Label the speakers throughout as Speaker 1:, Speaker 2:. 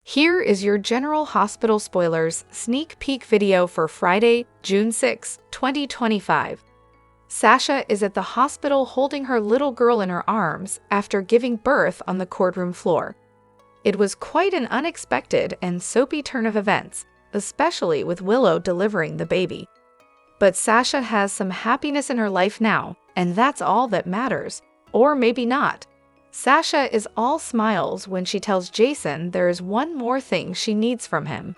Speaker 1: Here is your General Hospital Spoilers sneak peek video for Friday, June 6, 2025. Sasha is at the hospital holding her little girl in her arms after giving birth on the courtroom floor. It was quite an unexpected and soapy turn of events, especially with Willow delivering the baby. But Sasha has some happiness in her life now, and that's all that matters. Or maybe not. Sasha is all smiles when she tells Jason there is one more thing she needs from him.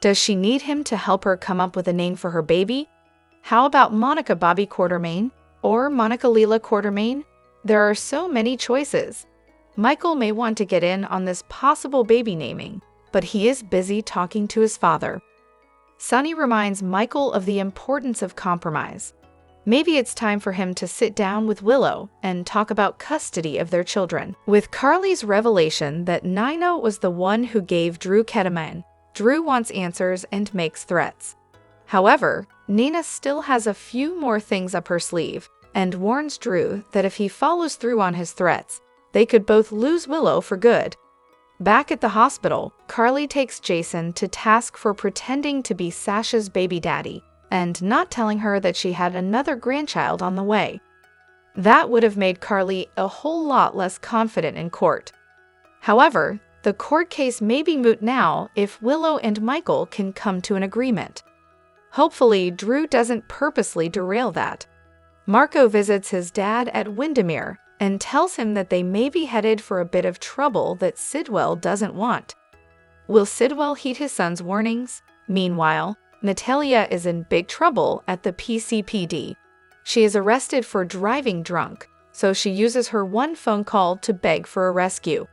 Speaker 1: Does she need him to help her come up with a name for her baby? How about Monica Bobby Quartermain or Monica Leela Quartermain? There are so many choices. Michael may want to get in on this possible baby naming, but he is busy talking to his father. Sonny reminds Michael of the importance of compromise. Maybe it's time for him to sit down with Willow and talk about custody of their children. With Carly's revelation that Nina was the one who gave Drew ketamine, Drew wants answers and makes threats. However, Nina still has a few more things up her sleeve and warns Drew that if he follows through on his threats, they could both lose Willow for good. Back at the hospital, Carly takes Jason to task for pretending to be Sasha's baby daddy and not telling her that she had another grandchild on the way. That would have made Carly a whole lot less confident in court. However, the court case may be moot now if Willow and Michael can come to an agreement. Hopefully, Drew doesn't purposely derail that. Marco visits his dad at Windermere and tells him that they may be headed for a bit of trouble that Sidwell doesn't want. Will Sidwell heed his son's warnings? Meanwhile, Natalia is in big trouble at the PCPD. She is arrested for driving drunk, so she uses her one phone call to beg for a rescue.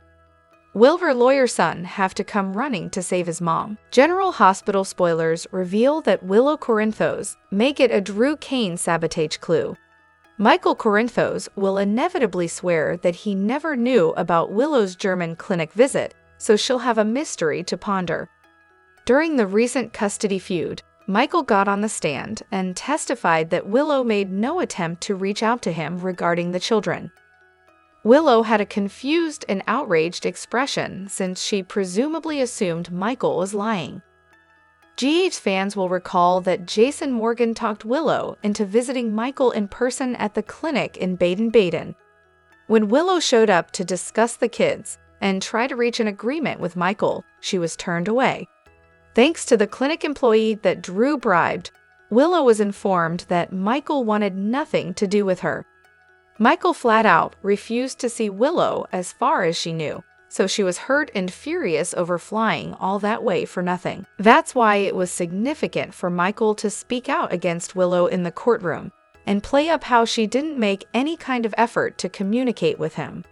Speaker 1: Will her lawyer's son have to come running to save his mom? General Hospital spoilers reveal that Willow Corinthos may get a Drew Kane sabotage clue. Michael Corinthos will inevitably swear that he never knew about Willow's German clinic visit, so she'll have a mystery to ponder. During the recent custody feud, Michael got on the stand and testified that Willow made no attempt to reach out to him regarding the children. Willow had a confused and outraged expression since she presumably assumed Michael was lying. GH fans will recall that Jason Morgan talked Willow into visiting Michael in person at the clinic in Baden-Baden. When Willow showed up to discuss the kids and try to reach an agreement with Michael, she was turned away. Thanks to the clinic employee that Drew bribed, Willow was informed that Michael wanted nothing to do with her. Michael flat out refused to see Willow as far as she knew, so she was hurt and furious over flying all that way for nothing. That's why it was significant for Michael to speak out against Willow in the courtroom and play up how she didn't make any kind of effort to communicate with him.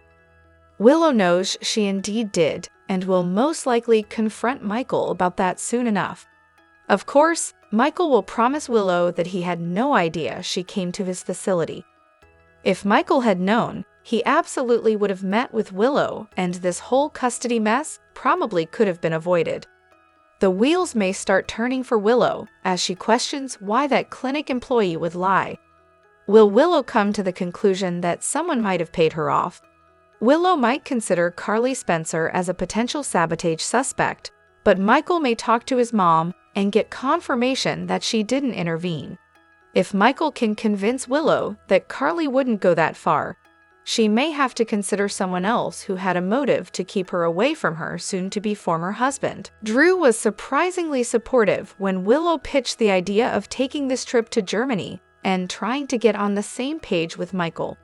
Speaker 1: Willow knows she indeed did, and will most likely confront Michael about that soon enough. Of course, Michael will promise Willow that he had no idea she came to his facility. If Michael had known, he absolutely would have met with Willow, and this whole custody mess probably could have been avoided. The wheels may start turning for Willow as she questions why that clinic employee would lie. Will Willow come to the conclusion that someone might have paid her off? Willow might consider Carly Spencer as a potential sabotage suspect, but Michael may talk to his mom and get confirmation that she didn't intervene. If Michael can convince Willow that Carly wouldn't go that far, she may have to consider someone else who had a motive to keep her away from her soon-to-be former husband. Drew was surprisingly supportive when Willow pitched the idea of taking this trip to Germany and trying to get on the same page with Michael.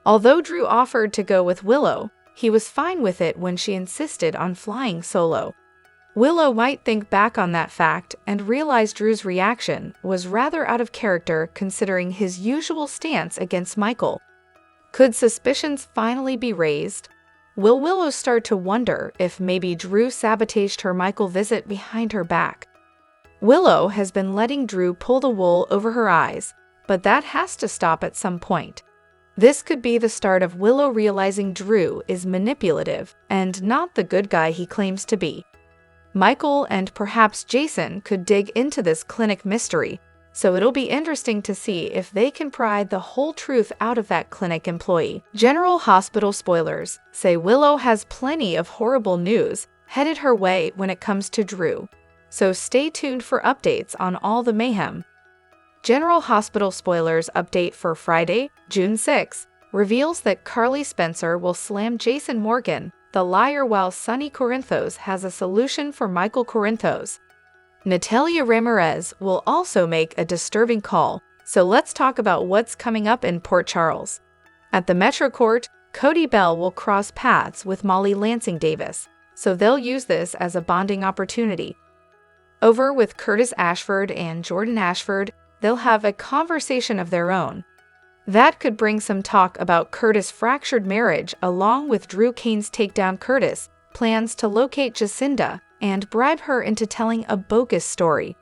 Speaker 1: Although Drew offered to go with Willow, he was fine with it when she insisted on flying solo. Willow might think back on that fact and realize Drew's reaction was rather out of character considering his usual stance against Michael. Could suspicions finally be raised? Will Willow start to wonder if maybe Drew sabotaged her Michael visit behind her back? Willow has been letting Drew pull the wool over her eyes, but that has to stop at some point. This could be the start of Willow realizing Drew is manipulative and not the good guy he claims to be. Michael and perhaps Jason could dig into this clinic mystery, so it'll be interesting to see if they can pry the whole truth out of that clinic employee. General Hospital spoilers say Willow has plenty of horrible news headed her way when it comes to Drew. So stay tuned for updates on all the mayhem. General Hospital spoilers update for Friday, June 6, reveals that Carly Spencer will slam Jason Morgan, the liar, while Sonny Corinthos has a solution for Michael Corinthos. Natalia Ramirez will also make a disturbing call, so let's talk about what's coming up in Port Charles. At the Metro Court, Cody Bell will cross paths with Molly Lansing Davis, so they'll use this as a bonding opportunity. Over with Curtis Ashford and Jordan Ashford, they'll have a conversation of their own. That could bring some talk about Curtis' fractured marriage, along with Drew Kane's takedown. Curtis plans to locate Jacinda and bribe her into telling a bogus story,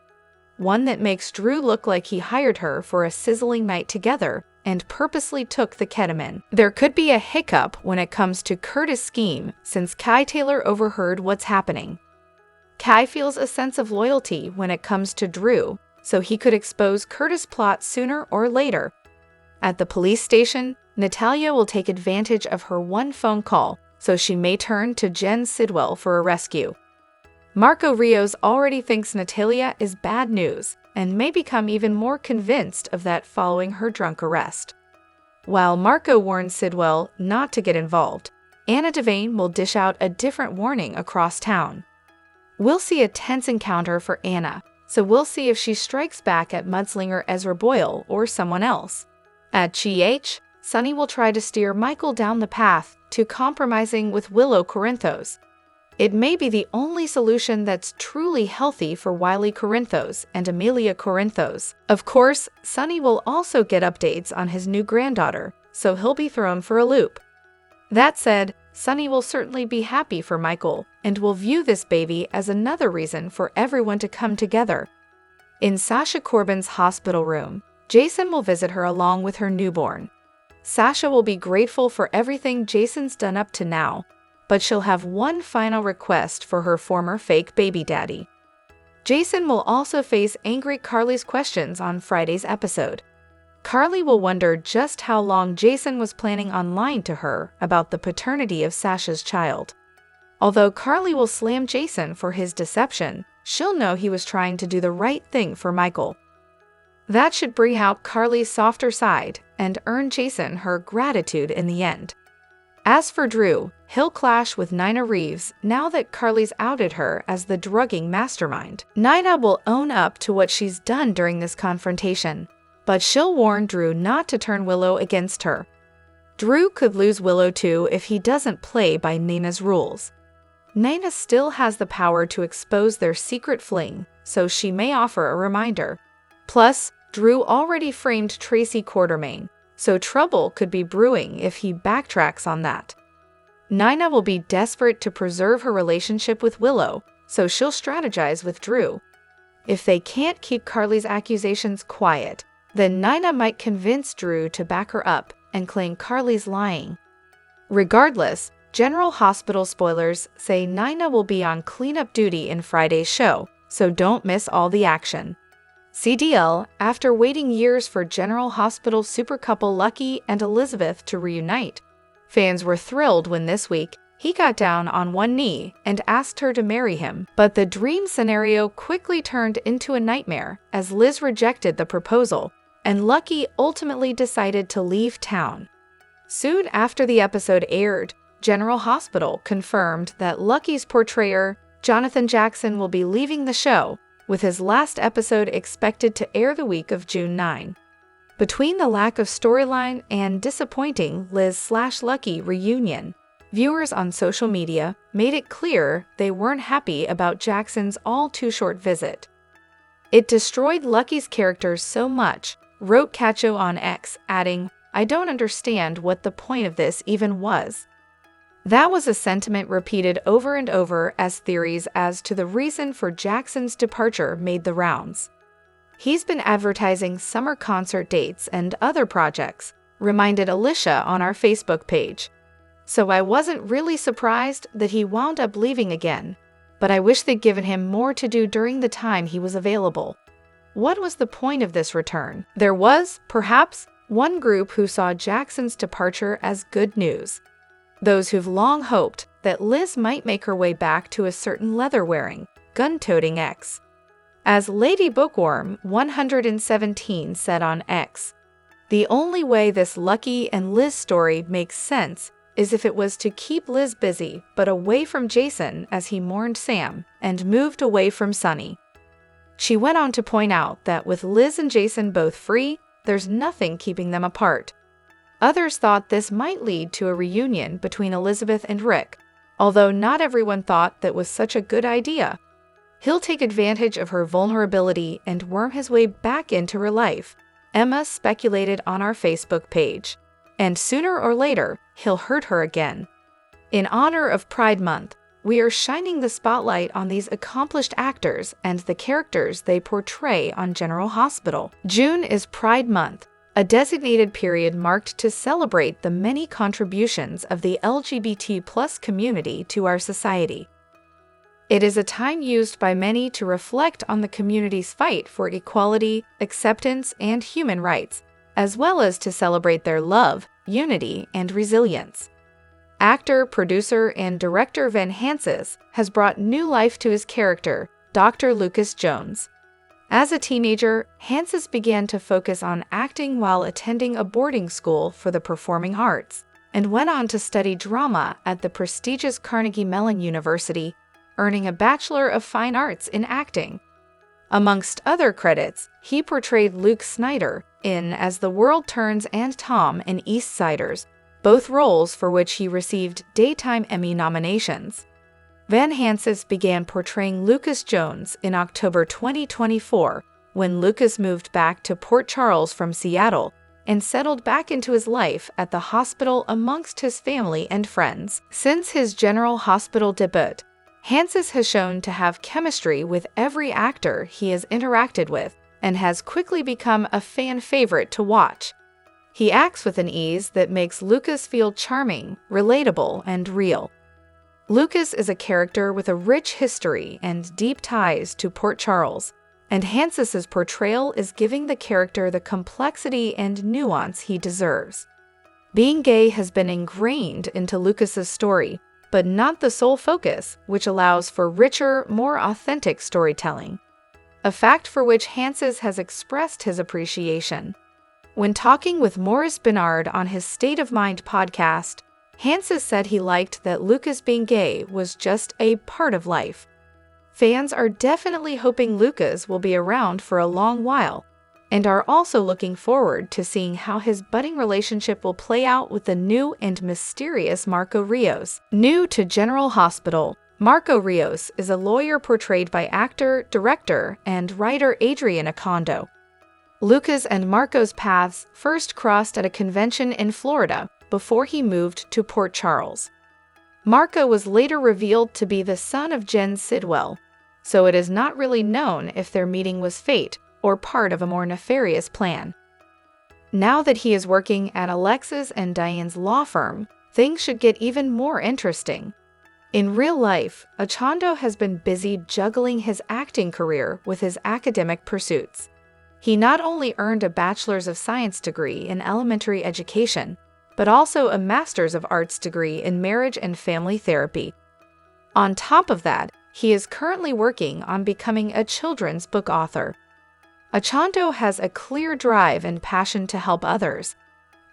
Speaker 1: one that makes Drew look like he hired her for a sizzling night together and purposely took the ketamine. There could be a hiccup when it comes to Curtis' scheme, since Kai Taylor overheard what's happening. Kai feels a sense of loyalty when it comes to Drew, so he could expose Curtis' plot sooner or later. At the police station, Natalia will take advantage of her one phone call, so she may turn to Jen Sidwell for a rescue. Marco Rios already thinks Natalia is bad news and may become even more convinced of that following her drunk arrest. While Marco warns Sidwell not to get involved, Anna Devane will dish out a different warning across town. We'll see a tense encounter for Anna, so we'll see if she strikes back at mudslinger Ezra Boyle or someone else. At GH, Sonny will try to steer Michael down the path to compromising with Willow Corinthos. It may be the only solution that's truly healthy for Wiley Corinthos and Amelia Corinthos. Of course, Sonny will also get updates on his new granddaughter, so he'll be thrown for a loop. That said, Sonny will certainly be happy for Michael and will view this baby as another reason for everyone to come together. In Sasha Corbin's hospital room, Jason will visit her along with her newborn. Sasha will be grateful for everything Jason's done up to now, but she'll have one final request for her former fake baby daddy. Jason will also face angry Carly's questions on Friday's episode. Carly will wonder just how long Jason was planning on lying to her about the paternity of Sasha's child. Although Carly will slam Jason for his deception, she'll know he was trying to do the right thing for Michael. That should bring out Carly's softer side and earn Jason her gratitude in the end. As for Drew, he'll clash with Nina Reeves now that Carly's outed her as the drugging mastermind. Nina will own up to what she's done during this confrontation, but she'll warn Drew not to turn Willow against her. Drew could lose Willow too if he doesn't play by Nina's rules. Nina still has the power to expose their secret fling, so she may offer a reminder. Plus, Drew already framed Tracy Quartermain, so trouble could be brewing if he backtracks on that. Nina will be desperate to preserve her relationship with Willow, so she'll strategize with Drew. If they can't keep Carly's accusations quiet, then Nina might convince Drew to back her up and claim Carly's lying. Regardless, General Hospital spoilers say Nina will be on cleanup duty in Friday's show, so don't miss all the action. CDL, after waiting years for General Hospital super couple Lucky and Elizabeth to reunite, fans were thrilled when this week he got down on one knee and asked her to marry him. But the dream scenario quickly turned into a nightmare as Liz rejected the proposal, and Lucky ultimately decided to leave town. Soon after the episode aired, General Hospital confirmed that Lucky's portrayer, Jonathan Jackson, will be leaving the show, with his last episode expected to air the week of June 9. Between the lack of storyline and disappointing Liz/Lucky reunion, viewers on social media made it clear they weren't happy about Jackson's all-too-short visit. "It destroyed Lucky's character so much," wrote Cacho on X, adding, "I don't understand what the point of this even was." That was a sentiment repeated over and over as theories as to the reason for Jackson's departure made the rounds. "He's been advertising summer concert dates and other projects," reminded Alicia on our Facebook page. "So I wasn't really surprised that he wound up leaving again, but I wish they'd given him more to do during the time he was available." What was the point of this return? There was, perhaps, one group who saw Jackson's departure as good news. Those who've long hoped that Liz might make her way back to a certain leather-wearing, gun-toting ex. As Lady Bookworm 117 said on X, "The only way this Lucky and Liz story makes sense is if it was to keep Liz busy but away from Jason as he mourned Sam and moved away from Sonny." She went on to point out that with Liz and Jason both free, there's nothing keeping them apart. Others thought this might lead to a reunion between Elizabeth and Rick, although not everyone thought that was such a good idea. He'll take advantage of her vulnerability and worm his way back into her life, Emma speculated on our Facebook page. And sooner or later, he'll hurt her again. In honor of Pride Month, we are shining the spotlight on these accomplished actors and the characters they portray on General Hospital. June is Pride Month, a designated period marked to celebrate the many contributions of the LGBT+ community to our society. It is a time used by many to reflect on the community's fight for equality, acceptance, and human rights, as well as to celebrate their love, unity, and resilience. Actor, producer, and director Van Hansis has brought new life to his character, Dr. Lucas Jones. As a teenager, Hansis began to focus on acting while attending a boarding school for the performing arts, and went on to study drama at the prestigious Carnegie Mellon University, earning a Bachelor of Fine Arts in acting. Amongst other credits, he portrayed Luke Snyder in As the World Turns and Tom in East Siders, both roles for which he received Daytime Emmy nominations. Van Hansis began portraying Lucas Jones in October 2024, when Lucas moved back to Port Charles from Seattle and settled back into his life at the hospital amongst his family and friends. Since his General Hospital debut, Hansis has shown to have chemistry with every actor he has interacted with and has quickly become a fan favorite to watch. He acts with an ease that makes Lucas feel charming, relatable, and real. Lucas is a character with a rich history and deep ties to Port Charles, and Hansis's portrayal is giving the character the complexity and nuance he deserves. Being gay has been ingrained into Lucas's story, but not the sole focus, which allows for richer, more authentic storytelling. A fact for which Hansis has expressed his appreciation. When talking with Maurice Bernard on his State of Mind podcast, Hansis said he liked that Lucas being gay was just a part of life. Fans are definitely hoping Lucas will be around for a long while, and are also looking forward to seeing how his budding relationship will play out with the new and mysterious Marco Rios. New to General Hospital, Marco Rios is a lawyer portrayed by actor, director, and writer Adrian Acondo. Lucas and Marco's paths first crossed at a convention in Florida before he moved to Port Charles. Marco was later revealed to be the son of Jen Sidwell, so it is not really known if their meeting was fate or part of a more nefarious plan. Now that he is working at Alexis and Diane's law firm, things should get even more interesting. In real life, Acondo has been busy juggling his acting career with his academic pursuits. He not only earned a Bachelor's of Science degree in elementary education, but also a Master's of Arts degree in marriage and family therapy. On top of that, he is currently working on becoming a children's book author. Acondo has a clear drive and passion to help others.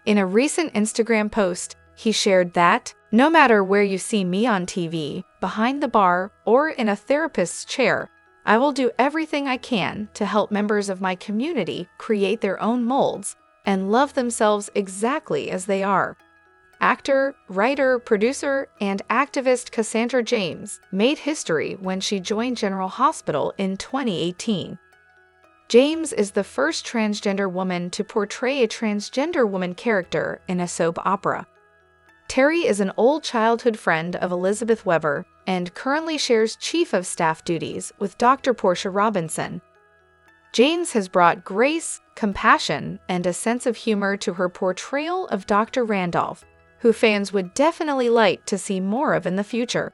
Speaker 1: In a recent Instagram post, he shared that, "No matter where you see me on TV, behind the bar, or in a therapist's chair, I will do everything I can to help members of my community create their own molds and love themselves exactly as they are." Actor, writer, producer, and activist Cassandra James made history when she joined General Hospital in 2018. James is the first transgender woman to portray a transgender woman character in a soap opera. Terry is an old childhood friend of Elizabeth Weber and currently shares chief of staff duties with Dr. Portia Robinson. James has brought grace, compassion, and a sense of humor to her portrayal of Dr. Randolph, who fans would definitely like to see more of in the future.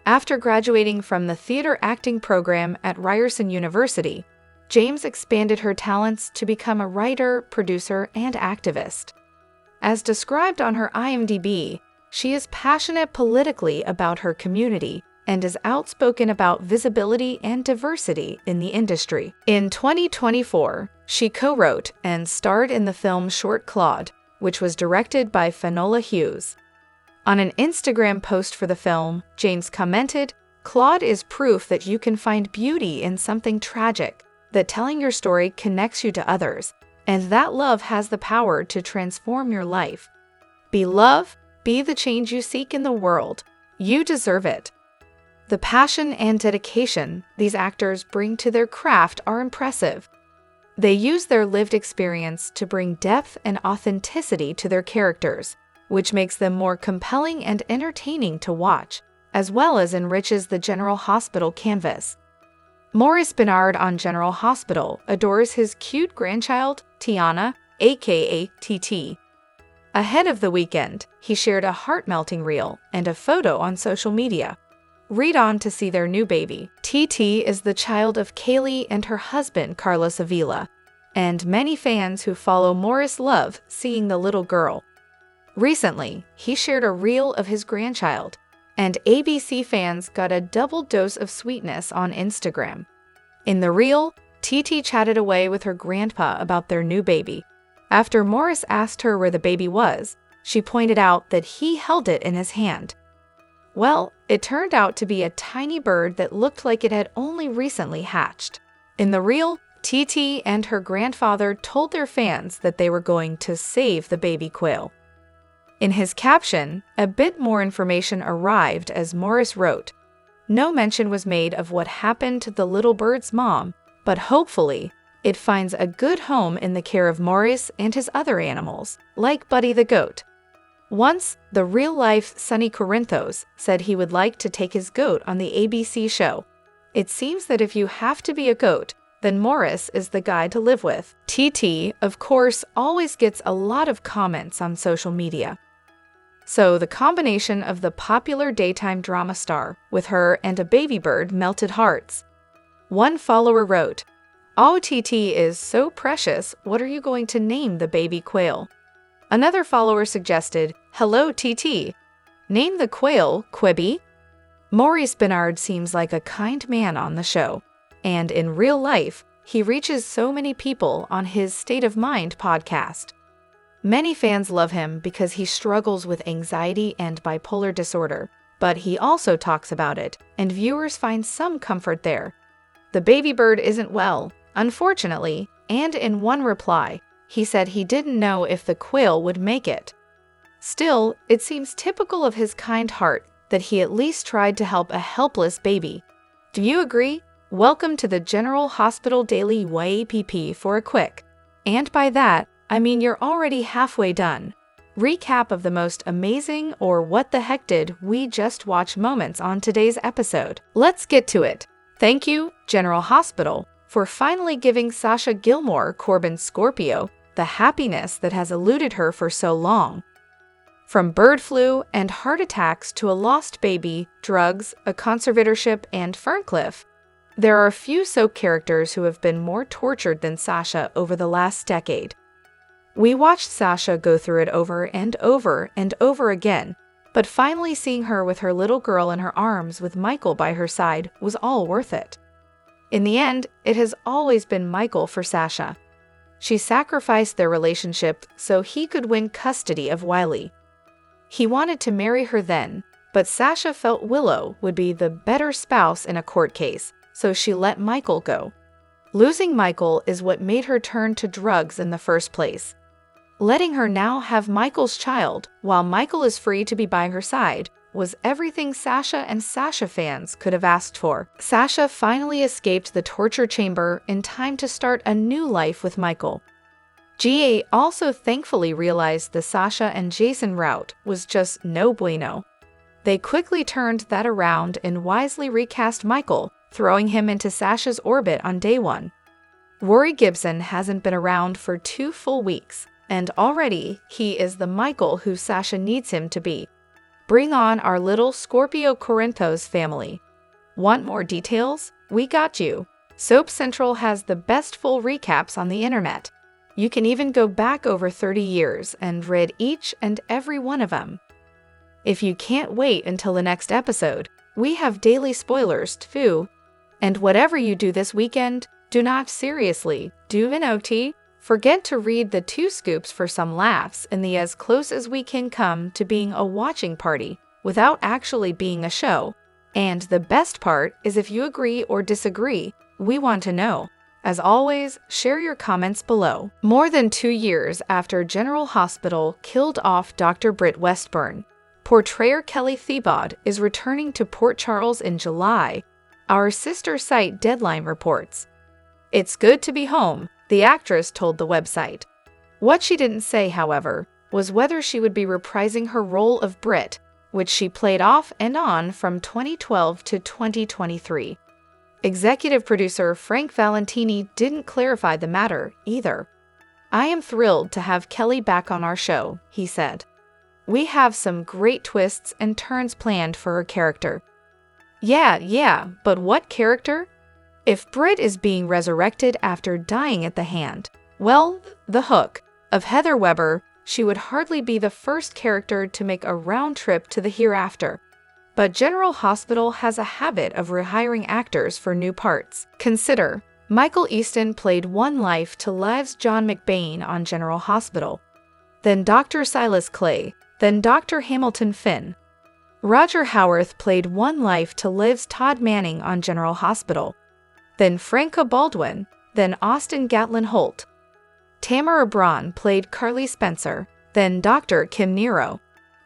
Speaker 1: After graduating from the theater acting program at Ryerson University, James expanded her talents to become a writer, producer, and activist. As described on her IMDb, She is passionate politically about her community and is outspoken about visibility and diversity in the industry. In 2024, she co-wrote and starred in the film Short Claude, which was directed by Finola Hughes. On an Instagram post for the film, James commented, "Claude is proof that you can find beauty in something tragic, that telling your story connects you to others, and that love has the power to transform your life. Be love, be the change you seek in the world. You deserve it." The passion and dedication these actors bring to their craft are impressive. They use their lived experience to bring depth and authenticity to their characters, which makes them more compelling and entertaining to watch, as well as enriches the General Hospital canvas. Maurice Benard on General Hospital adores his cute grandchild, Tiana, aka TT. Ahead of the weekend, he shared a heart-melting reel and a photo on social media. Read on to see their new baby. TT is the child of Kaylee and her husband, Carlos Avila, and many fans who follow Maurice love seeing the little girl. Recently, he shared a reel of his grandchild, and ABC fans got a double dose of sweetness on Instagram. In the reel, TT chatted away with her grandpa about their new baby. After Maurice asked her where the baby was, she pointed out that he held it in his hand. Well, it turned out to be a tiny bird that looked like it had only recently hatched. In the reel, TT and her grandfather told their fans that they were going to save the baby quail. In his caption, a bit more information arrived as Maurice wrote, "No mention was made of what happened to the little bird's mom, but hopefully, it finds a good home in the care of Maurice and his other animals, like Buddy the goat." Once, the real-life Sonny Corinthos said he would like to take his goat on the ABC show. It seems that if you have to be a goat, then Maurice is the guy to live with. TT, of course, always gets a lot of comments on social media. So the combination of the popular daytime drama star with her and a baby bird melted hearts. One follower wrote, "Oh, TT is so precious, what are you going to name the baby quail?" Another follower suggested, "Hello, TT. Name the quail Quibi." Maurice Benard seems like a kind man on the show, and in real life, he reaches so many people on his State of Mind podcast. Many fans love him because he struggles with anxiety and bipolar disorder, but he also talks about it, and viewers find some comfort there. The baby bird isn't well, unfortunately, and in one reply, he said he didn't know if the quail would make it. Still, it seems typical of his kind heart that he at least tried to help a helpless baby. Do you agree? Welcome to the General Hospital Daily YAPP for a quick. And by that, I mean you're already halfway done. Recap of the most amazing or what the heck did we just watch moments on today's episode. Let's get to it. Thank you, General Hospital, for finally giving Sasha Gilmore, Corbin's Scorpio, the happiness that has eluded her for so long. From bird flu and heart attacks to a lost baby, drugs, a conservatorship, and Ferncliff, there are a few soap characters who have been more tortured than Sasha over the last decade. We watched Sasha go through it over and over and over again, but finally seeing her with her little girl in her arms with Michael by her side was all worth it. In the end, it has always been Michael for Sasha. She sacrificed their relationship so he could win custody of Wiley. He wanted to marry her then, but Sasha felt Willow would be the better spouse in a court case, so she let Michael go. Losing Michael is what made her turn to drugs in the first place. Letting her now have Michael's child, while Michael is free to be by her side, was everything Sasha and Sasha fans could have asked for. Sasha finally escaped the torture chamber in time to start a new life with Michael. GA also thankfully realized the Sasha and Jason route was just no bueno. They quickly turned that around and wisely recast Michael, throwing him into Sasha's orbit on day one. Rory Gibson hasn't been around for 2 full weeks, and already he is the Michael who Sasha needs him to be. Bring on our little Scorpio Corinthos family. Want more details? We got you. Soap Central has the best full recaps on the internet. You can even go back over 30 years and read each and every one of them. If you can't wait until the next episode, we have daily spoilers too. And whatever you do this weekend, do not seriously do not forget to read the 2 scoops for some laughs in the as close as we can come to being a watching party without actually being a show. And the best part is if you agree or disagree, we want to know. As always, share your comments below. More than 2 years after General Hospital killed off Dr. Britt Westburn, portrayer Kelly Thiebaud is returning to Port Charles in July, our sister site Deadline reports. "It's good to be home," the actress told the website. What she didn't say, however, was whether she would be reprising her role of Britt, which she played off and on from 2012 to 2023. Executive producer Frank Valentini didn't clarify the matter either. "I am thrilled to have Kelly back on our show," he said. "We have some great twists and turns planned for her character." Yeah, but what character? If Britt is being resurrected after dying at the hand, well, the hook of Heather Weber, she would hardly be the first character to make a round trip to the hereafter. But General Hospital has a habit of rehiring actors for new parts. Consider, Michael Easton played One Life to Live's John McBain on General Hospital. Then Dr. Silas Clay, then Dr. Hamilton Finn. Roger Howarth played One Life to Live's Todd Manning on General Hospital. Then Franca Baldwin, then Austin Gatlin Holt. Tamara Braun played Carly Spencer, then Dr. Kim Nero.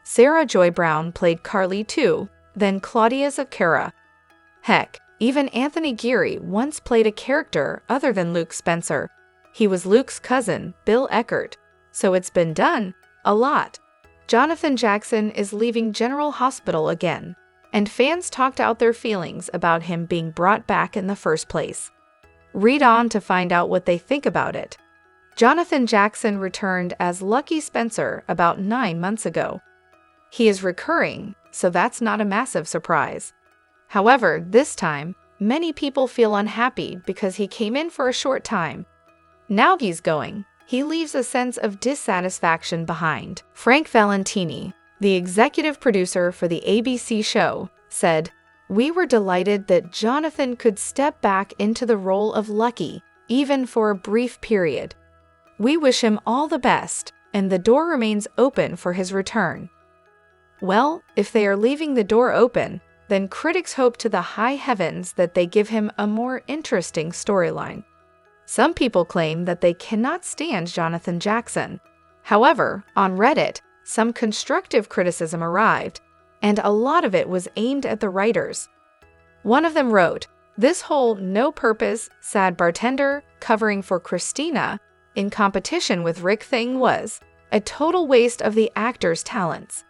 Speaker 1: Sarah Joy Brown played Carly too, then Claudia Zucchera. Heck, even Anthony Geary once played a character other than Luke Spencer. He was Luke's cousin, Bill Eckert. So it's been done a lot. Jonathan Jackson is leaving General Hospital again, and fans talked out their feelings about him being brought back in the first place. Read on to find out what they think about it. Jonathan Jackson returned as Lucky Spencer about 9 months ago. He is recurring, so that's not a massive surprise. However, this time, many people feel unhappy because he came in for a short time. Now he's going. He leaves a sense of dissatisfaction behind. Frank Valentini, the executive producer for the ABC show, said, "We were delighted that Jonathan could step back into the role of Lucky, even for a brief period. We wish him all the best, and the door remains open for his return." Well, if they are leaving the door open, then critics hope to the high heavens that they give him a more interesting storyline. Some people claim that they cannot stand Jonathan Jackson. However, on Reddit, some constructive criticism arrived, and a lot of it was aimed at the writers. One of them wrote, "This whole no-purpose, sad bartender covering for Christina in competition with Rick thing was a total waste of the actor's talents.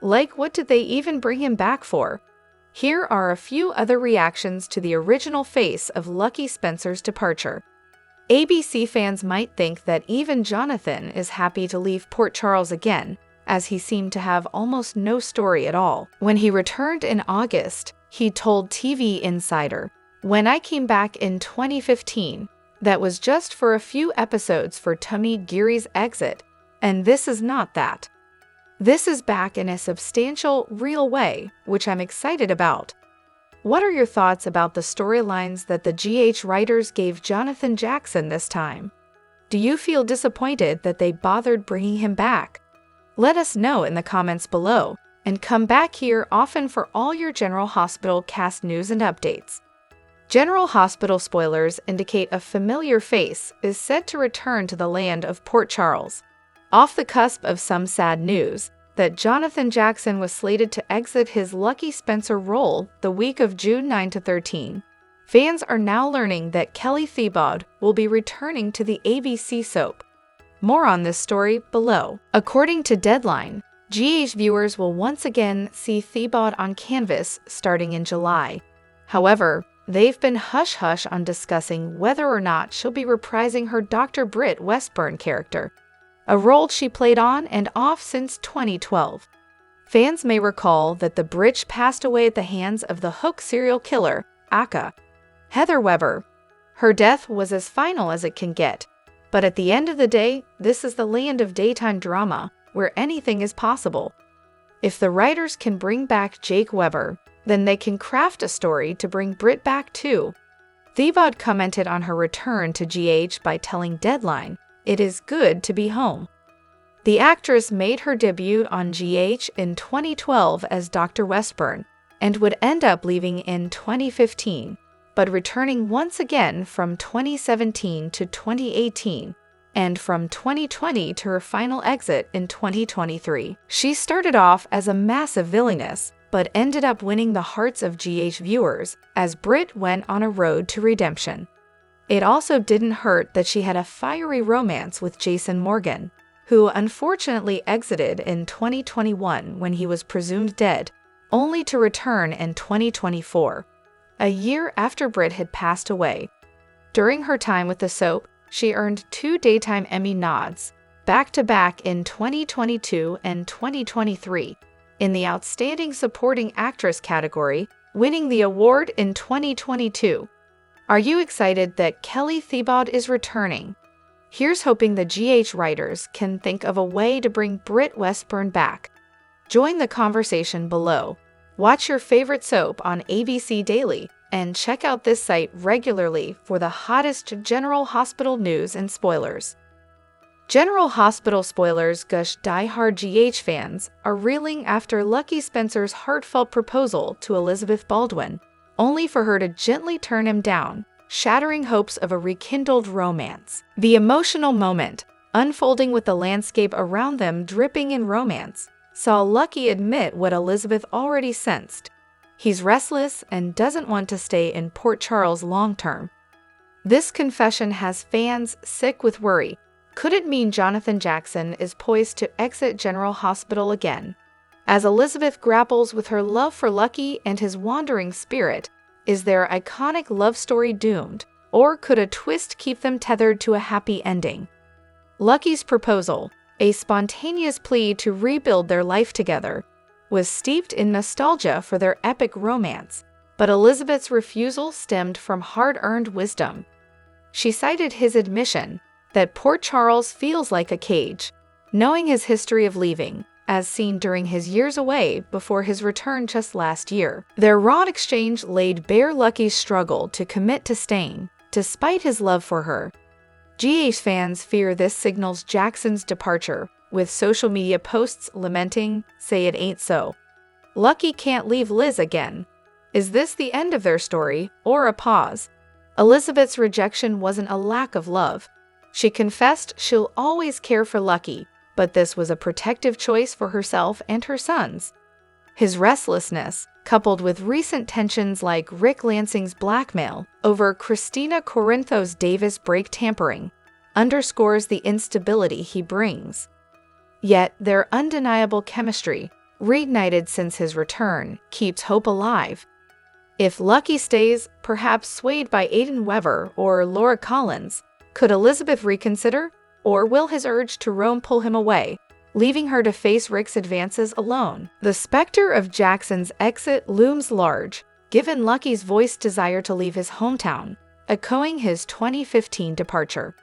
Speaker 1: Like, what did they even bring him back for?" Here are a few other reactions to the original face of Lucky Spencer's departure. ABC fans might think that even Jonathan is happy to leave Port Charles again, as he seemed to have almost no story at all. When he returned in August, he told TV Insider, "When I came back in 2015, that was just for a few episodes for Tony Geary's exit, and this is not that. This is back in a substantial, real way, which I'm excited about." What are your thoughts about the storylines that the GH writers gave Jonathan Jackson this time? Do you feel disappointed that they bothered bringing him back? Let us know in the comments below, and come back here often for all your General Hospital cast news and updates. General Hospital spoilers indicate a familiar face is set to return to the land of Port Charles. Off the cusp of some sad news, that Jonathan Jackson was slated to exit his Lucky Spencer role the week of June 9 to 13. Fans are now learning that Kelly Thiebaud will be returning to the ABC soap. More on this story below. According to Deadline, GH viewers will once again see Thiebaud on canvas starting in July. However, they've been hush-hush on discussing whether or not she'll be reprising her Dr. Britt Westburn character, a role she played on and off since 2012. Fans may recall that the Britch passed away at the hands of the Hook serial killer, aka Heather Weber. Her death was as final as it can get, but at the end of the day, this is the land of daytime drama, where anything is possible. If the writers can bring back Jake Weber, then they can craft a story to bring Britt back too. Thiebaud commented on her return to GH by telling Deadline, "It is good to be home." The actress made her debut on GH in 2012 as Dr. Westburn and would end up leaving in 2015, but returning once again from 2017 to 2018 and from 2020 to her final exit in 2023. She started off as a massive villainess, but ended up winning the hearts of GH viewers as Britt went on a road to redemption. It also didn't hurt that she had a fiery romance with Jason Morgan, who unfortunately exited in 2021 when he was presumed dead, only to return in 2024, a year after Britt had passed away. During her time with the soap, she earned 2 Daytime Emmy nods, back-to-back in 2022 and 2023, in the Outstanding Supporting Actress category, winning the award in 2022. Are you excited that Kelly Thiebaud is returning? Here's hoping the GH writers can think of a way to bring Britt Westburn back. Join the conversation below. Watch your favorite soap on ABC Daily, and check out this site regularly for the hottest General Hospital news and spoilers. General Hospital spoilers gush die-hard GH fans are reeling after Lucky Spencer's heartfelt proposal to Elizabeth Baldwin, only for her to gently turn him down, shattering hopes of a rekindled romance. The emotional moment, unfolding with the landscape around them dripping in romance, saw Lucky admit what Elizabeth already sensed. He's restless and doesn't want to stay in Port Charles long-term. This confession has fans sick with worry. Could it mean Jonathan Jackson is poised to exit General Hospital again? As Elizabeth grapples with her love for Lucky and his wandering spirit, is their iconic love story doomed, or could a twist keep them tethered to a happy ending? Lucky's proposal, a spontaneous plea to rebuild their life together, was steeped in nostalgia for their epic romance, but Elizabeth's refusal stemmed from hard-earned wisdom. She cited his admission that Port Charles feels like a cage, knowing his history of leaving, as seen during his years away before his return just last year. Their raw exchange laid bare Lucky's struggle to commit to staying, despite his love for her. GH fans fear this signals Jackson's departure, with social media posts lamenting, "Say it ain't so. Lucky can't leave Liz again." Is this the end of their story, or a pause? Elizabeth's rejection wasn't a lack of love. She confessed she'll always care for Lucky, but this was a protective choice for herself and her sons. His restlessness, coupled with recent tensions like Rick Lansing's blackmail over Christina Corinthos Davis break tampering, underscores the instability he brings. Yet their undeniable chemistry, reignited since his return, keeps hope alive. If Lucky stays, perhaps swayed by Aidan Weber or Laura Collins, could Elizabeth reconsider, or will his urge to roam pull him away, leaving her to face Rick's advances alone? The specter of Jackson's exit looms large, given Lucky's voiced desire to leave his hometown, echoing his 2015 departure.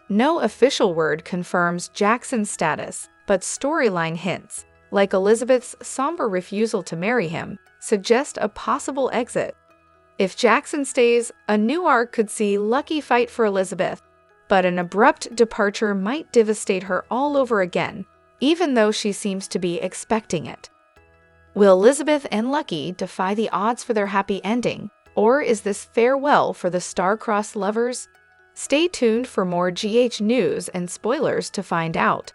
Speaker 1: No official word confirms Jackson's status, but storyline hints, like Elizabeth's somber refusal to marry him, suggest a possible exit. If Jackson stays, a new arc could see Lucky fight for Elizabeth, but an abrupt departure might devastate her all over again, even though she seems to be expecting it. Will Elizabeth and Lucky defy the odds for their happy ending, or is this farewell for the star-crossed lovers? Stay tuned for more GH news and spoilers to find out.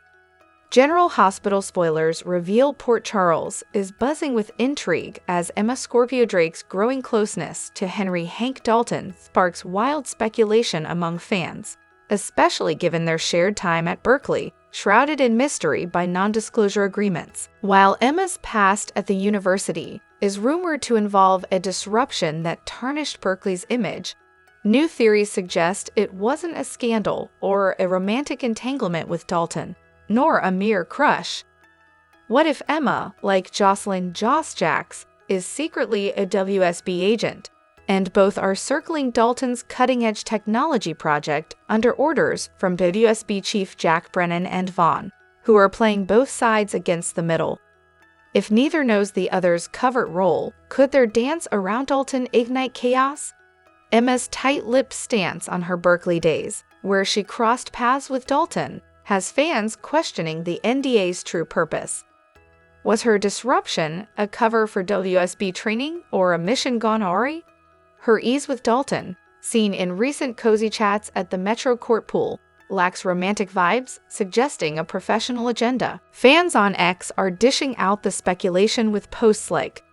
Speaker 1: General Hospital spoilers reveal Port Charles is buzzing with intrigue as Emma Scorpio Drake's growing closeness to Henry Hank Dalton sparks wild speculation among fans, especially given their shared time at Berkeley, shrouded in mystery by non-disclosure agreements. While Emma's past at the university is rumored to involve a disruption that tarnished Berkeley's image, new theories suggest it wasn't a scandal or a romantic entanglement with Dalton, nor a mere crush. What if Emma, like Jocelyn Joss Jacks, is secretly a WSB agent, and both are circling Dalton's cutting-edge technology project under orders from WSB chief Jack Brennan and Vaughn, who are playing both sides against the middle? If neither knows the other's covert role, could their dance around Dalton ignite chaos? Emma's tight-lipped stance on her Berkeley days, where she crossed paths with Dalton, has fans questioning the NDA's true purpose. Was her disruption a cover for WSB training or a mission gone awry? Her ease with Dalton, seen in recent cozy chats at the Metro Court pool, lacks romantic vibes, suggesting a professional agenda. Fans on X are dishing out the speculation with posts like,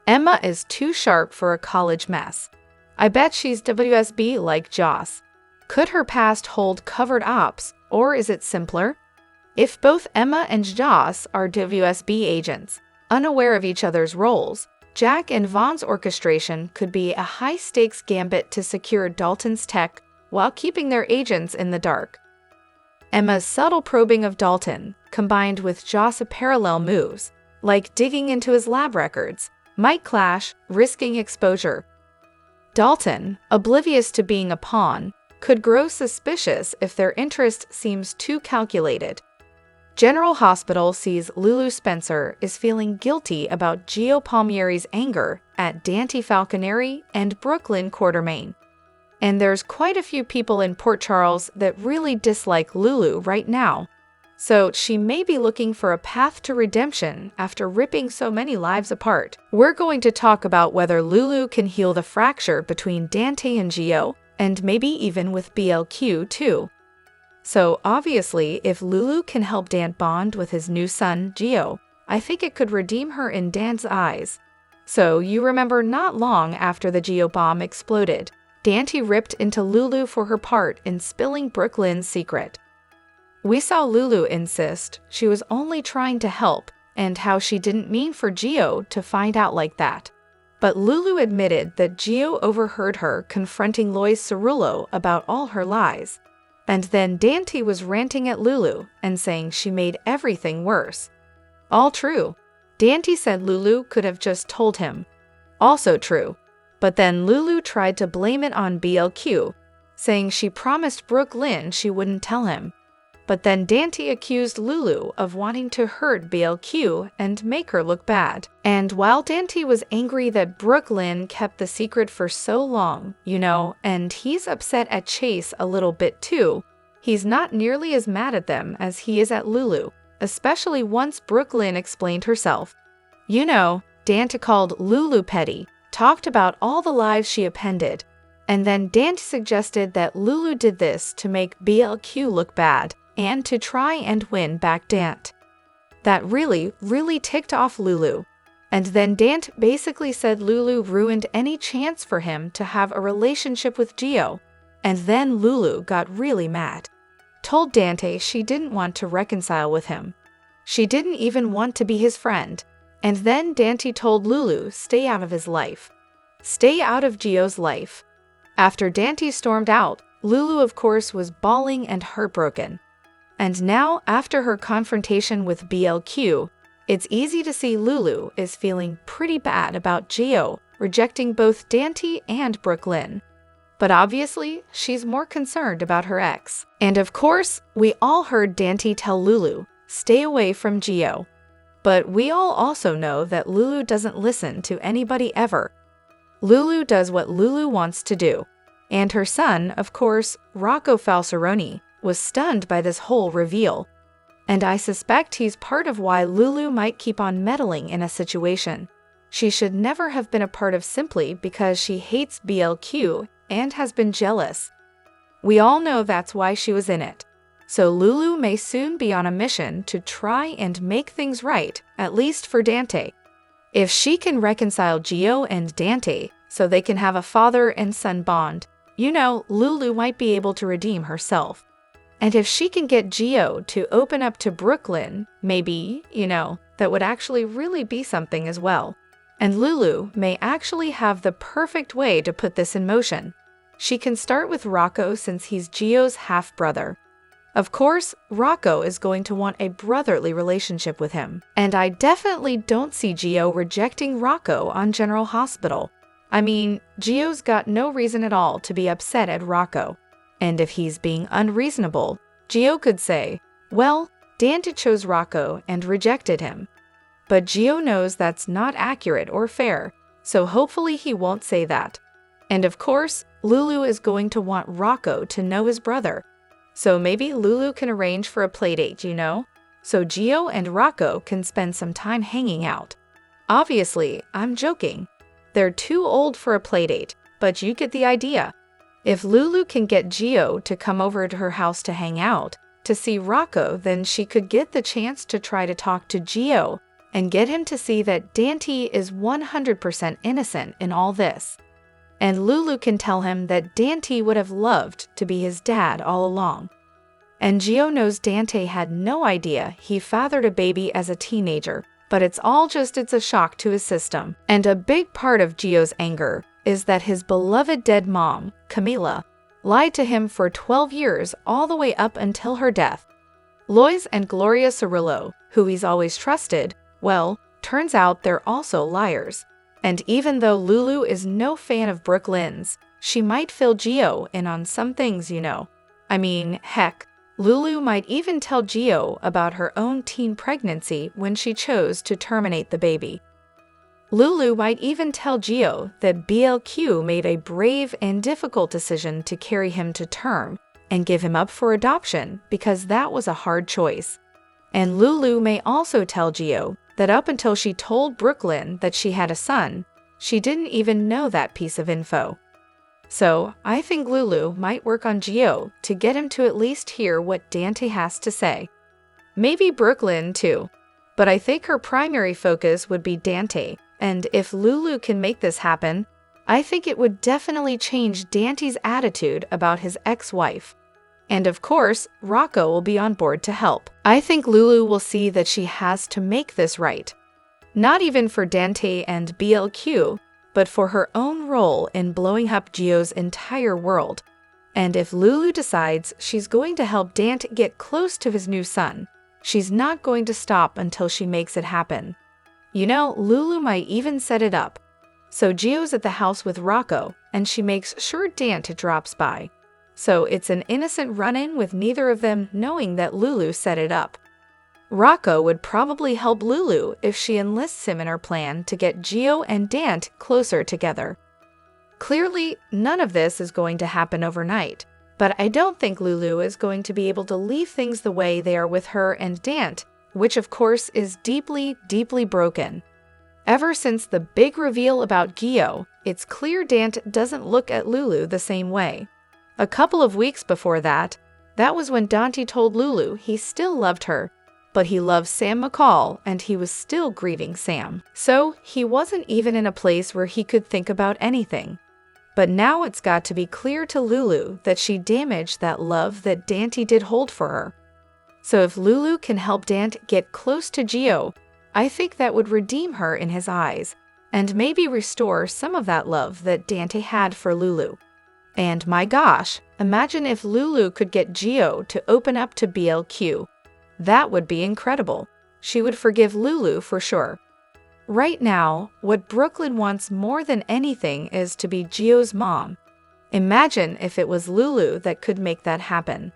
Speaker 1: "Emma is too sharp for a college mess. I bet she's WSB like Joss. Could her past hold covered ops, or is it simpler?" If both Emma and Joss are WSB agents, unaware of each other's roles, Jack and Vaughn's orchestration could be a high-stakes gambit to secure Dalton's tech while keeping their agents in the dark. Emma's subtle probing of Dalton, combined with Joss' parallel moves, like digging into his lab records, might clash, risking exposure. Dalton, oblivious to being a pawn, could grow suspicious if their interest seems too calculated. General Hospital sees Lulu Spencer is feeling guilty about Gio Palmieri's anger at Dante Falconeri and Brooklyn Quartermain. And there's quite a few people in Port Charles that really dislike Lulu right now. So she may be looking for a path to redemption after ripping so many lives apart. We're going to talk about whether Lulu can heal the fracture between Dante and Gio, and maybe even with BLQ too. So obviously, if Lulu can help Dante bond with his new son, Gio, I think it could redeem her in Dante's eyes. So you remember not long after the Gio bomb exploded, Dante ripped into Lulu for her part in spilling Brooklyn's secret. We saw Lulu insist she was only trying to help and how she didn't mean for Gio to find out like that. But Lulu admitted that Gio overheard her confronting Lois Cerullo about all her lies. And then Dante was ranting at Lulu and saying she made everything worse. All true. Dante said Lulu could have just told him. Also true. But then Lulu tried to blame it on BLQ, saying she promised Brooklyn she wouldn't tell him. But then Dante accused Lulu of wanting to hurt BLQ and make her look bad. And while Dante was angry that Brooklyn kept the secret for so long, and he's upset at Chase a little bit too, he's not nearly as mad at them as he is at Lulu, especially once Brooklyn explained herself. Dante called Lulu petty, talked about all the lives she appended, and then Dante suggested that Lulu did this to make BLQ look bad and to try and win back Dante. That really, really ticked off Lulu. And then Dante basically said Lulu ruined any chance for him to have a relationship with Gio. And then Lulu got really mad. Told Dante she didn't want to reconcile with him. She didn't even want to be his friend. And then Dante told Lulu stay out of his life. Stay out of Gio's life. After Dante stormed out, Lulu of course was bawling and heartbroken. And now, after her confrontation with BLQ, it's easy to see Lulu is feeling pretty bad about Gio rejecting both Dante and Brooklyn. But obviously, she's more concerned about her ex. And of course, we all heard Dante tell Lulu, stay away from Gio. But we all also know that Lulu doesn't listen to anybody ever. Lulu does what Lulu wants to do. And her son, of course, Rocco Falceroni, was stunned by this whole reveal. And I suspect he's part of why Lulu might keep on meddling in a situation. She should never have been a part of simply because she hates BLQ and has been jealous. We all know that's why she was in it. So Lulu may soon be on a mission to try and make things right, at least for Dante. If she can reconcile Gio and Dante so they can have a father and son bond, Lulu might be able to redeem herself. And if she can get Gio to open up to Brooklyn, maybe, that would actually really be something as well. And Lulu may actually have the perfect way to put this in motion. She can start with Rocco since he's Gio's half-brother. Of course, Rocco is going to want a brotherly relationship with him. And I definitely don't see Gio rejecting Rocco on General Hospital. I mean, Gio's got no reason at all to be upset at Rocco. And if he's being unreasonable, Gio could say, well, Dante chose Rocco and rejected him. But Gio knows that's not accurate or fair, so hopefully he won't say that. And of course, Lulu is going to want Rocco to know his brother. So maybe Lulu can arrange for a playdate, so Gio and Rocco can spend some time hanging out. Obviously, I'm joking. They're too old for a playdate, but you get the idea. If Lulu can get Gio to come over to her house to hang out, to see Rocco, then she could get the chance to try to talk to Gio and get him to see that Dante is 100% innocent in all this. And Lulu can tell him that Dante would have loved to be his dad all along. And Gio knows Dante had no idea he fathered a baby as a teenager, but it's a shock to his system. And a big part of Gio's anger is that his beloved dead mom, Camila, lied to him for 12 years all the way up until her death. Lois and Gloria Cirillo, who he's always trusted, well, turns out they're also liars. And even though Lulu is no fan of Brooke Lynn's, she might fill Gio in on some things, I mean, heck, Lulu might even tell Gio about her own teen pregnancy when she chose to terminate the baby. Lulu might even tell Gio that BLQ made a brave and difficult decision to carry him to term and give him up for adoption because that was a hard choice. And Lulu may also tell Gio that up until she told Brooke Lynn that she had a son, she didn't even know that piece of info. So, I think Lulu might work on Gio to get him to at least hear what Dante has to say. Maybe Brooke Lynn too, but I think her primary focus would be Dante, and if Lulu can make this happen, I think it would definitely change Dante's attitude about his ex-wife. And of course, Rocco will be on board to help. I think Lulu will see that she has to make this right. Not even for Dante and BLQ, but for her own role in blowing up Gio's entire world. And if Lulu decides she's going to help Dante get close to his new son, she's not going to stop until she makes it happen. Lulu might even set it up. So Gio's at the house with Rocco, and she makes sure Dante drops by. So it's an innocent run-in with neither of them knowing that Lulu set it up. Rocco would probably help Lulu if she enlists him in her plan to get Gio and Dante closer together. Clearly, none of this is going to happen overnight, but I don't think Lulu is going to be able to leave things the way they are with her and Dante, which of course is deeply, deeply broken. Ever since the big reveal about Gio, it's clear Dante doesn't look at Lulu the same way. A couple of weeks before that was when Dante told Lulu he still loved her, but he loved Sam McCall and he was still grieving Sam. So he wasn't even in a place where he could think about anything. But now it's got to be clear to Lulu that she damaged that love that Dante did hold for her. So if Lulu can help Dante get close to Gio, I think that would redeem her in his eyes, and maybe restore some of that love that Dante had for Lulu. And my gosh, imagine if Lulu could get Gio to open up to BLQ. That would be incredible. She would forgive Lulu for sure. Right now, what Brooklyn wants more than anything is to be Gio's mom. Imagine if it was Lulu that could make that happen.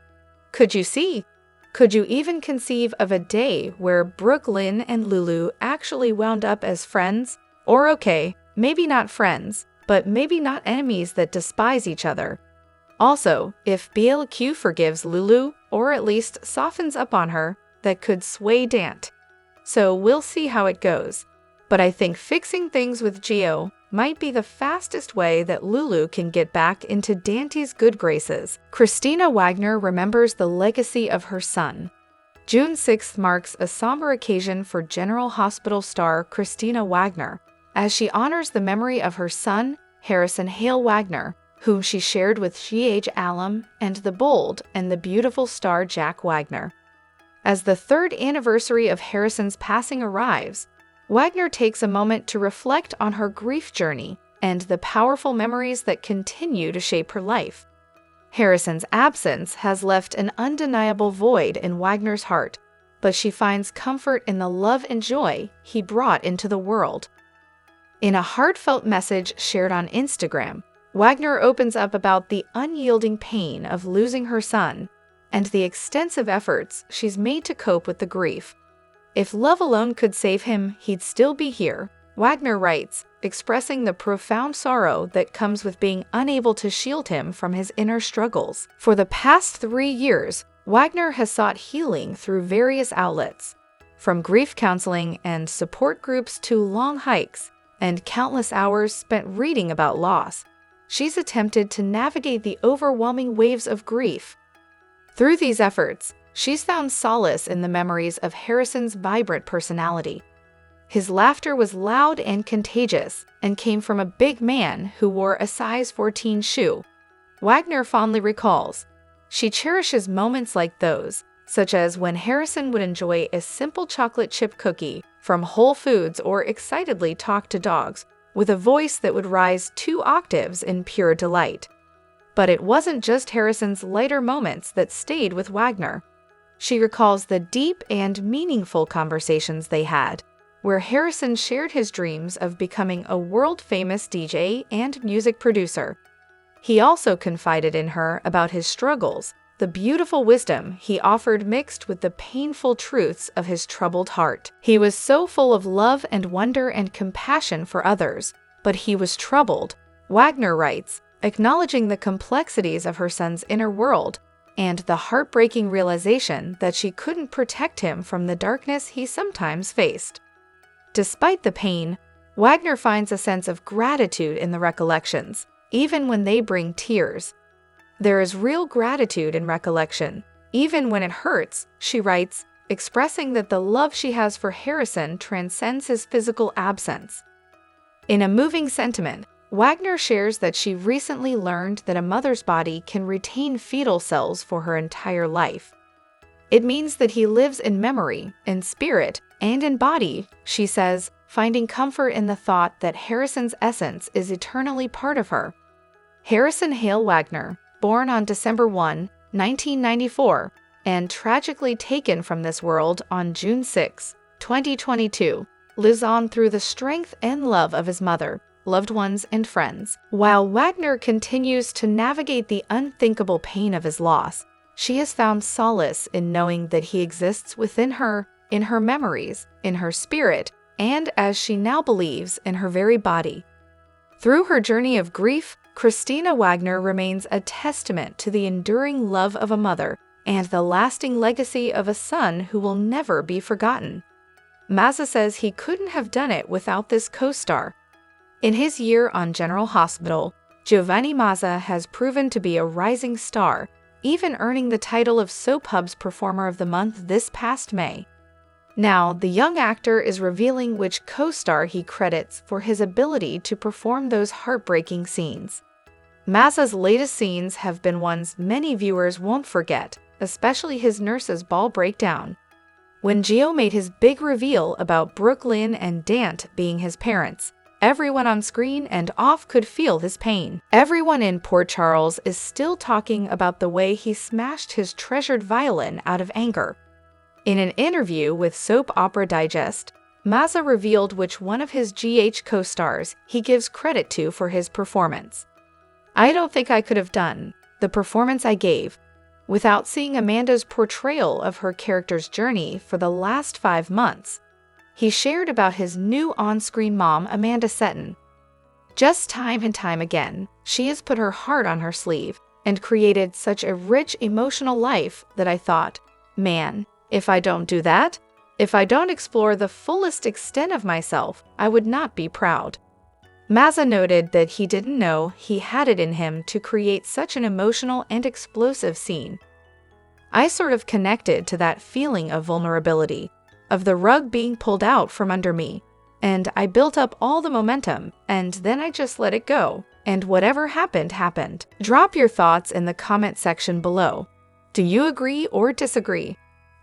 Speaker 1: Could you see? Could you even conceive of a day where Brooklyn and Lulu actually wound up as friends? Or okay, maybe not friends, but maybe not enemies that despise each other. Also, if BLQ forgives Lulu, or at least softens up on her, that could sway Dante. So we'll see how it goes. But I think fixing things with Gio might be the fastest way that Lulu can get back into Dante's good graces. Christina Wagner remembers the legacy of her son. June 6th marks a somber occasion for General Hospital star Christina Wagner, as she honors the memory of her son, Harrison Hale Wagner, whom she shared with G.H. Allam and the bold and the beautiful star Jack Wagner. As the third anniversary of Harrison's passing arrives, Wagner takes a moment to reflect on her grief journey and the powerful memories that continue to shape her life. Harrison's absence has left an undeniable void in Wagner's heart, but she finds comfort in the love and joy he brought into the world. In a heartfelt message shared on Instagram, Wagner opens up about the unyielding pain of losing her son and the extensive efforts she's made to cope with the grief. If love alone could save him, he'd still be here, Wagner writes, expressing the profound sorrow that comes with being unable to shield him from his inner struggles. For the past 3 years, Wagner has sought healing through various outlets, from grief counseling and support groups to long hikes and countless hours spent reading about loss. She's attempted to navigate the overwhelming waves of grief. Through these efforts, she's found solace in the memories of Harrison's vibrant personality. His laughter was loud and contagious and came from a big man who wore a size 14 shoe. Wagner fondly recalls, she cherishes moments like those, such as when Harrison would enjoy a simple chocolate chip cookie from Whole Foods or excitedly talk to dogs with a voice that would rise 2 octaves in pure delight. But it wasn't just Harrison's lighter moments that stayed with Wagner. She recalls the deep and meaningful conversations they had, where Harrison shared his dreams of becoming a world-famous DJ and music producer. He also confided in her about his struggles, the beautiful wisdom he offered mixed with the painful truths of his troubled heart. He was so full of love and wonder and compassion for others, but he was troubled, Wagner writes, acknowledging the complexities of her son's inner world and the heartbreaking realization that she couldn't protect him from the darkness he sometimes faced. Despite the pain, Wagner finds a sense of gratitude in the recollections, even when they bring tears. There is real gratitude in recollection, even when it hurts, she writes, expressing that the love she has for Harrison transcends his physical absence. In a moving sentiment, Wagner shares that she recently learned that a mother's body can retain fetal cells for her entire life. It means that he lives in memory, in spirit, and in body, she says, finding comfort in the thought that Harrison's essence is eternally part of her. Harrison Hale Wagner, born on December 1, 1994, and tragically taken from this world on June 6, 2022, lives on through the strength and love of his mother, loved ones, and friends. While Wagner continues to navigate the unthinkable pain of his loss, she has found solace in knowing that he exists within her, in her memories, in her spirit, and, as she now believes, in her very body. Through her journey of grief, Christina Wagner remains a testament to the enduring love of a mother and the lasting legacy of a son who will never be forgotten. Mazza says he couldn't have done it without this co-star. In his year on General Hospital, Giovanni Mazza has proven to be a rising star, even earning the title of Soap Hub's Performer of the Month this past May. Now, the young actor is revealing which co-star he credits for his ability to perform those heartbreaking scenes. Mazza's latest scenes have been ones many viewers won't forget, especially his nurse's ball breakdown. When Gio made his big reveal about Brooklyn and Dant being his parents, everyone on screen and off could feel his pain. Everyone in Port Charles is still talking about the way he smashed his treasured violin out of anger. In an interview with Soap Opera Digest, Mazza revealed which one of his GH co-stars he gives credit to for his performance. I don't think I could have done the performance I gave without seeing Amanda's portrayal of her character's journey for the last 5 months. He shared about his new on-screen mom, Amanda Setton. Just time and time again, she has put her heart on her sleeve and created such a rich emotional life that I thought, man, if I don't do that, if I don't explore the fullest extent of myself, I would not be proud. Mazza noted that he didn't know he had it in him to create such an emotional and explosive scene. I sort of connected to that feeling of vulnerability, of the rug being pulled out from under me, and I built up all the momentum, and then I just let it go, and whatever happened, happened. Drop your thoughts in the comment section below. Do you agree or disagree?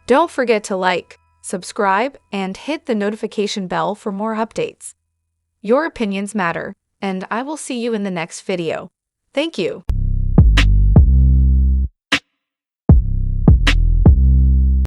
Speaker 1: Don't forget to like, subscribe, and hit the notification bell for more updates. Your opinions matter, and I will see you in the next video. Thank you.